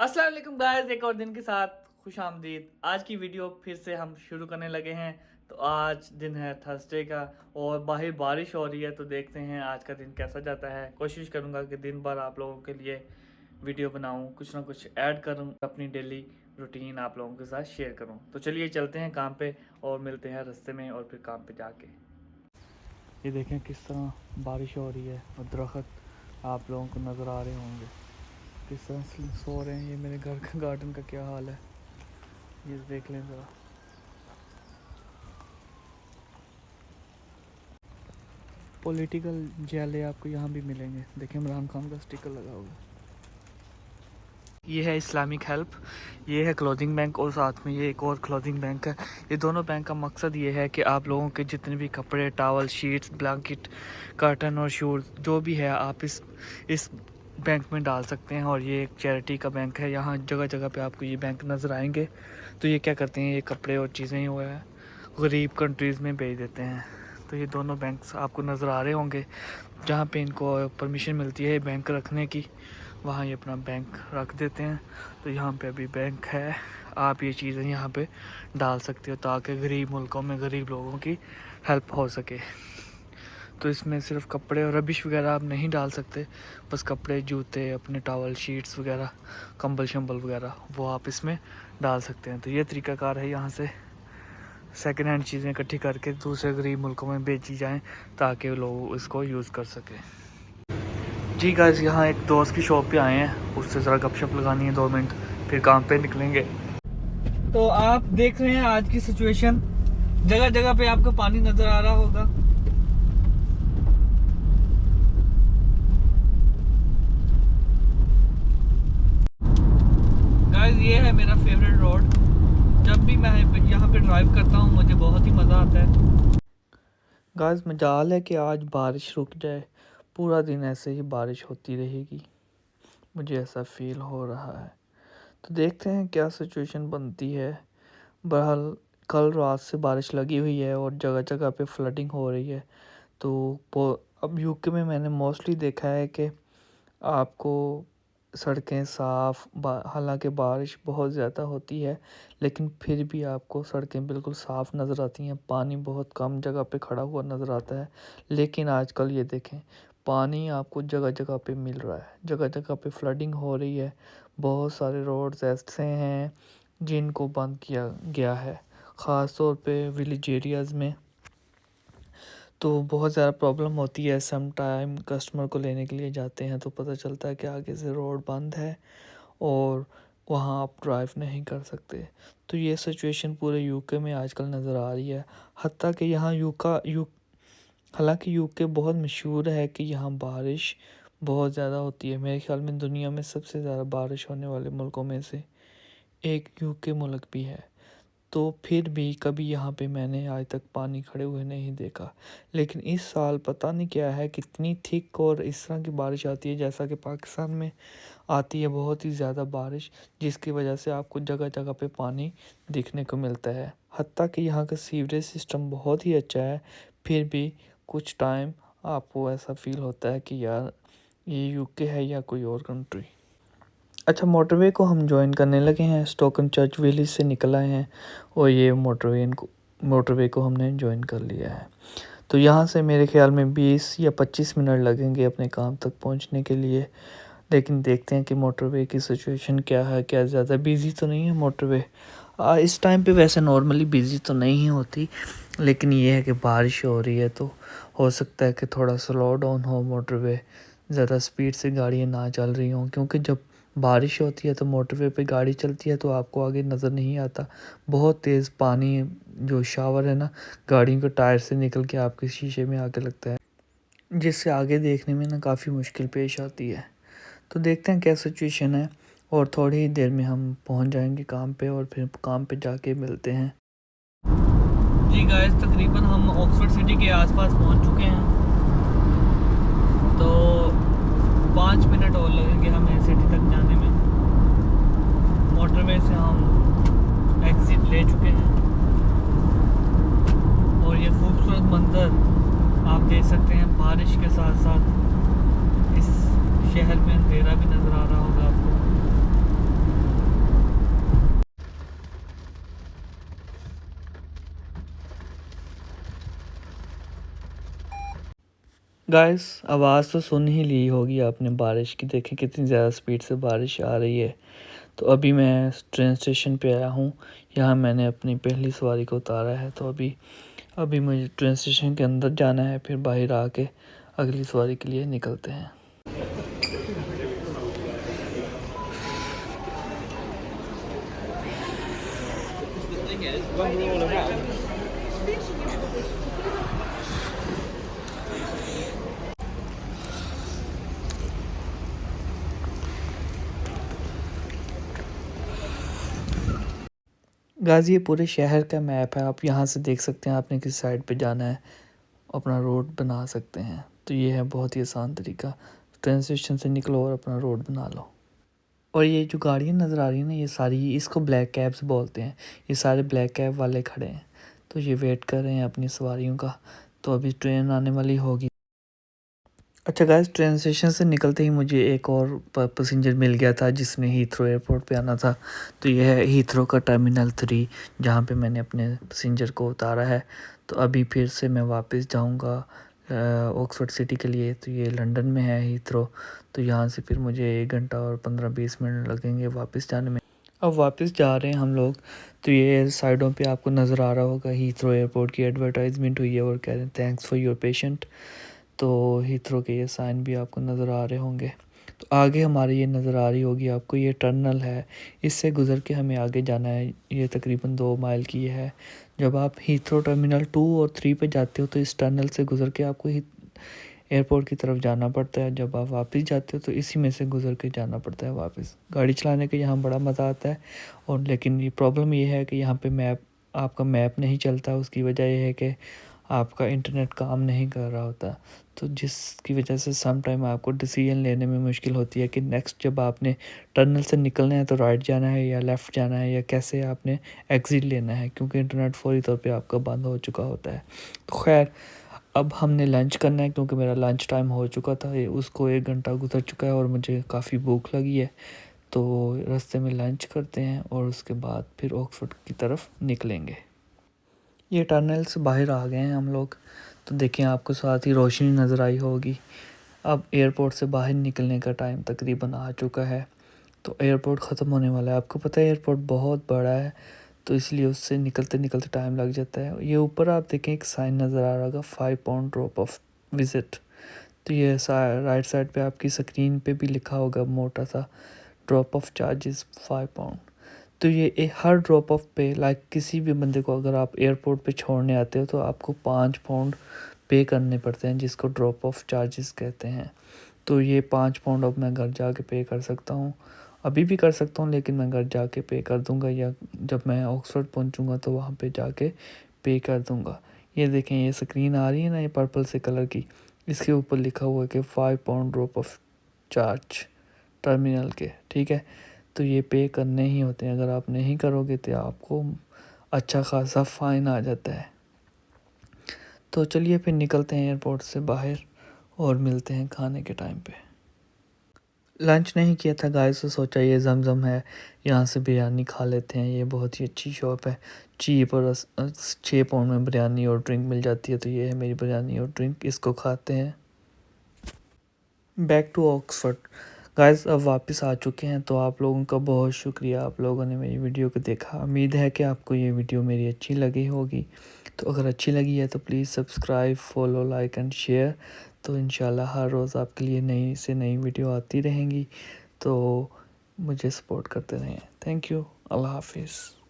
अस्सलाम वालेकुम गाइस, एक और दिन के साथ खुश आमदीद। आज की वीडियो फिर से हम शुरू करने लगे हैं। तो आज दिन है थर्सडे का और बाहर बारिश हो रही है, तो देखते हैं आज का दिन कैसा जाता है। कोशिश करूंगा कि दिन भर आप लोगों के लिए वीडियो बनाऊं, कुछ ना कुछ ऐड करूं, अपनी डेली रूटीन आप लोगों के साथ शेयर करूं। तो चलिए चलते हैं काम पे और मिलते हैं रास्ते में और फिर काम पे जाके। ये देखें किस तरह बारिश हो रही है और दरख्त आप लोगों को नज़र आ रहे होंगे किस तरह से सो रहे हैं। ये मेरे घर का गार्डन का क्या हाल है, ये देख लें ज़रा। पॉलिटिकल जैले आपको यहाँ भी मिलेंगे। देखें इमरान खान का स्टिकर लगा हुआ। ये है इस्लामिक हेल्प, ये है क्लोथिंग बैंक और साथ में ये एक और क्लोथिंग बैंक है। ये दोनों बैंक का मकसद ये है कि आप लोगों के जितने भी कपड़े, टावल, शीट्स, ब्लैंकेट, कर्टन और शूज़ जो भी है आप इस बैंक में डाल सकते हैं। और ये एक चैरिटी का बैंक है। यहाँ जगह जगह पे आपको ये बैंक नज़र आएंगे। तो ये क्या करते हैं, ये कपड़े और चीज़ें हुए हैं गरीब कंट्रीज़ में भेज देते हैं। तो ये दोनों बैंक्स आपको नज़र आ रहे होंगे जहाँ पे इनको परमिशन मिलती है बैंक रखने की, वहाँ ये अपना बैंक रख देते हैं। तो यहाँ पे अभी बैंक है, आप ये चीज़ें यहाँ पे डाल सकते हो ताकि गरीब मुल्कों में गरीब लोगों की हेल्प हो सके। तो इसमें सिर्फ कपड़े और रबिश वगैरह आप नहीं डाल सकते, बस कपड़े, जूते, अपने टॉवल, शीट्स वगैरह, कंबल शंबल वगैरह वो आप इसमें डाल सकते हैं। तो ये तरीकाकार है, यहाँ से सेकेंड हैंड चीज़ें इकट्ठी करके दूसरे गरीब मुल्कों में बेची जाएं ताकि लोग इसको यूज़ कर सकें। जी गाइस, यहाँ एक दोस्त की शॉप पे आए हैं, उससे ज़रा गपशप लगानी है 2 मिनट, फिर काम पे निकलेंगे। तो आप देख रहे हैं आज की सिचुएशन, जगह जगह पे आपको पानी नज़र आ रहा होगा। गाइस, ये है मेरा फेवरेट रोड। जब भी मैं यहाँ पे ड्राइव करता हूँ मुझे बहुत ही मज़ा आता है। गाइस, मजाल है कि आज बारिश रुक जाए, पूरा दिन ऐसे ही बारिश होती रहेगी, मुझे ऐसा फील हो रहा है। तो देखते हैं क्या सिचुएशन बनती है। बहरहाल कल रात से बारिश लगी हुई है और जगह जगह पे फ्लडिंग हो रही है। तो अब यूके में मैंने मोस्टली देखा है कि आपको सड़कें साफ़, हालांकि बारिश बहुत ज़्यादा होती है लेकिन फिर भी आपको सड़कें बिल्कुल साफ़ नज़र आती हैं। पानी बहुत कम जगह पे खड़ा हुआ नज़र आता है, लेकिन आजकल ये देखें पानी आपको जगह जगह पे मिल रहा है, जगह जगह पे फ्लडिंग हो रही है। बहुत सारे रोड्स ऐसे हैं जिनको बंद किया गया है, ख़ास तौर पे विलेज एरियाज़ में। तो बहुत ज़्यादा प्रॉब्लम होती है। सम टाइम कस्टमर को लेने के लिए जाते हैं तो पता चलता है कि आगे से रोड बंद है और वहाँ आप ड्राइव नहीं कर सकते। तो ये सिचुएशन पूरे यूके में आजकल नज़र आ रही है। हत्ता कि यहाँ हालांकि यूके बहुत मशहूर है कि यहाँ बारिश बहुत ज़्यादा होती है। मेरे ख्याल में दुनिया में सबसे ज़्यादा बारिश होने वाले मुल्कों में से एक यूके मुल्क भी है। तो फिर भी कभी यहाँ पे मैंने आज तक पानी खड़े हुए नहीं देखा। लेकिन इस साल पता नहीं क्या है, कितनी थिक और इस तरह की बारिश आती है जैसा कि पाकिस्तान में आती है, बहुत ही ज़्यादा बारिश, जिसकी वजह से आपको जगह जगह पे पानी दिखने को मिलता है। हत्ता कि यहाँ का सीवरेज सिस्टम बहुत ही अच्छा है, फिर भी कुछ टाइम आपको ऐसा फील होता है कि यार ये यूके है या कोई और कंट्री। अच्छा, मोटरवे को हम ज्वाइन करने लगे हैं, स्टोकन चर्च विलेज से निकल आए हैं और ये मोटरवे को हमने ज्वाइन कर लिया है। तो यहाँ से मेरे ख्याल में 20 या 25 मिनट लगेंगे अपने काम तक पहुँचने के लिए। लेकिन देखते हैं कि मोटरवे की सिचुएशन क्या है, क्या ज़्यादा बिज़ी तो नहीं है मोटरवे। इस टाइम पे वैसे नॉर्मली बिज़ी तो नहीं ही होती, लेकिन ये है कि बारिश हो रही है तो हो सकता है कि थोड़ा स्लो डाउन हो मोटरवे, ज़्यादा स्पीड से गाड़ियाँ ना चल रही हों, क्योंकि जब बारिश होती है तो मोटरवे पे गाड़ी चलती है तो आपको आगे नज़र नहीं आता। बहुत तेज़ पानी जो शावर है ना, गाड़ियों के टायर से निकल के आपके शीशे में आके लगता है, जिससे आगे देखने में ना काफ़ी मुश्किल पेश आती है। तो देखते हैं क्या सिचुएशन है और थोड़ी ही देर में हम पहुंच जाएंगे काम पे और फिर काम पे जाके मिलते हैं। जी गाइस, तकरीबन हम ऑक्सफोर्ड सिटी के आसपास पहुंच चुके हैं। तो 5 मिनट और लगेंगे हमें सिटी तक जाने में। मोटरवे से हम एग्ज़िट ले चुके हैं और ये खूबसूरत मंज़र आप देख सकते हैं। बारिश के साथ साथ इस शहर में अंधेरा भी नज़र आ रहा होगा आपको। गाइस आवाज़ तो सुन ही ली होगी आपने बारिश की, देखें कितनी ज़्यादा स्पीड से बारिश आ रही है। तो अभी मैं ट्रेन स्टेशन पे आया हूँ, यहाँ मैंने अपनी पहली सवारी को उतारा है। तो अभी मुझे ट्रेन स्टेशन के अंदर जाना है, फिर बाहर आके अगली सवारी के लिए निकलते हैं। गाइस ये पूरे शहर का मैप है, आप यहाँ से देख सकते हैं आपने किस साइड पे जाना है, अपना रोड बना सकते हैं। तो ये है बहुत ही आसान तरीका, ट्रेन स्टेशन से निकलो और अपना रोड बना लो। और ये जो गाड़ियाँ नज़र आ रही हैं ना, ये सारी, इसको ब्लैक कैब्स बोलते हैं। ये सारे ब्लैक कैब वाले खड़े हैं, तो ये वेट कर रहे हैं अपनी सवारियों का। तो अभी ट्रेन आने वाली होगी। अच्छा गाइस, ट्रेन स्टेशन से निकलते ही मुझे एक और पैसेंजर मिल गया था जिसने हीथ्रो एयरपोर्ट पे आना था। तो यह है हीथ्रो का टर्मिनल 3, जहाँ पे मैंने अपने पैसेंजर को उतारा है। तो अभी फिर से मैं वापस जाऊँगा ऑक्सफोर्ड सिटी के लिए। तो ये लंदन में है हीथ्रो, तो यहाँ से फिर मुझे 1 घंटा और 15-20 मिनट लगेंगे वापस जाने में। अब वापस जा रहे हैं हम लोग। तो ये साइडों पे आपको नज़र आ रहा होगा हीथ्रो एयरपोर्ट की एडवर्टाइजमेंट हुई है और कह रहे हैं थैंक्स फॉर योर पेशेंट। तो हीथ्रो के ये साइन भी आपको नज़र आ रहे होंगे। तो आगे हमारी ये नज़र आ रही होगी आपको, ये टनल है, इससे गुज़र के हमें आगे जाना है। ये तकरीबन 2 माइल की है। जब आप हीथ्रो टर्मिनल 2 और 3 पे जाते हो तो इस टनल से गुज़र के आपको एयरपोर्ट की तरफ जाना पड़ता है। जब आप वापस जाते हो तो इसी में से गुज़र के जाना पड़ता है वापस। गाड़ी चलाने का यहाँ बड़ा मज़ा आता है। और लेकिन ये प्रॉब्लम ये है कि यहाँ पे आपका मैप नहीं चलता। उसकी वजह यह है कि आपका इंटरनेट काम नहीं कर रहा होता, तो जिसकी वजह से सम टाइम आपको डिसीजन लेने में मुश्किल होती है कि नेक्स्ट जब आपने टनल से निकलना है तो राइट जाना है या लेफ़्ट जाना है, या कैसे आपने एग्ज़िट लेना है, क्योंकि इंटरनेट फौरी तौर पे आपका बंद हो चुका होता है। तो खैर, अब हमने लंच करना है क्योंकि मेरा लंच टाइम हो चुका था, उसको 1 घंटा गुजर चुका है और मुझे काफ़ी भूख लगी है। तो रास्ते में लंच करते हैं और उसके बाद फिर ऑक्सफोर्ड की तरफ निकलेंगे। ये टनल से बाहर आ गए हैं हम लोग। तो देखिए आपको साथ ही रोशनी नज़र आई होगी। अब एयरपोर्ट से बाहर निकलने का टाइम तकरीबन आ चुका है। तो एयरपोर्ट ख़त्म होने वाला है। आपको पता है एयरपोर्ट बहुत बड़ा है, तो इसलिए उससे निकलते निकलते टाइम लग जाता है। ये ऊपर आप देखें एक साइन नज़र आ रहा होगा, 5 पाउंड ड्रॉप ऑफ विज़िट। तो ये राइट साइड पे आपकी स्क्रीन पे भी लिखा होगा मोटा सा, ड्रॉप ऑफ चार्जेस 5 पाउंड। तो ये हर ड्रॉप ऑफ पे, लाइक किसी भी बंदे को अगर आप एयरपोर्ट पे छोड़ने आते हो तो आपको 5 पाउंड पे करने पड़ते हैं, जिसको ड्रॉप ऑफ चार्जेस कहते हैं। तो ये 5 पाउंड अब मैं घर जाके पे कर सकता हूँ, अभी भी कर सकता हूँ, लेकिन मैं घर जाके पे कर दूँगा, या जब मैं ऑक्सफोर्ड पहुँचूँगा तो वहाँ पे जाके पे कर दूँगा। ये देखें, ये स्क्रीन आ रही है ना, ये पर्पल से कलर की, इसके ऊपर लिखा हुआ है कि 5 pound drop of charge terminal के, ठीक है। तो ये पे करने ही होते हैं, अगर आप नहीं करोगे तो आपको अच्छा खासा फ़ाइन आ जाता है। तो चलिए फिर निकलते हैं एयरपोर्ट से बाहर और मिलते हैं खाने के टाइम पे। लंच नहीं किया था गाइस, तो सोचा ये जमजम है, यहाँ से बिरयानी खा लेते हैं। ये बहुत ही अच्छी शॉप है, चीप, और 6 पाउंड में बिरयानी और ड्रिंक मिल जाती है। तो ये है मेरी बिरयानी और ड्रिंक, इसको खाते हैं। बैक टू ऑक्सफोर्ड गाइस, अब वापस आ चुके हैं। तो आप लोगों का बहुत शुक्रिया, आप लोगों ने मेरी वीडियो को देखा। उम्मीद है कि आपको ये वीडियो मेरी अच्छी लगी होगी। तो अगर अच्छी लगी है तो please subscribe, follow, like and share. तो इंशाल्लाह हर रोज़ आपके लिए नई से नई वीडियो आती रहेंगी। तो मुझे सपोर्ट करते रहें। Thank you. अल्लाह हाफिज़।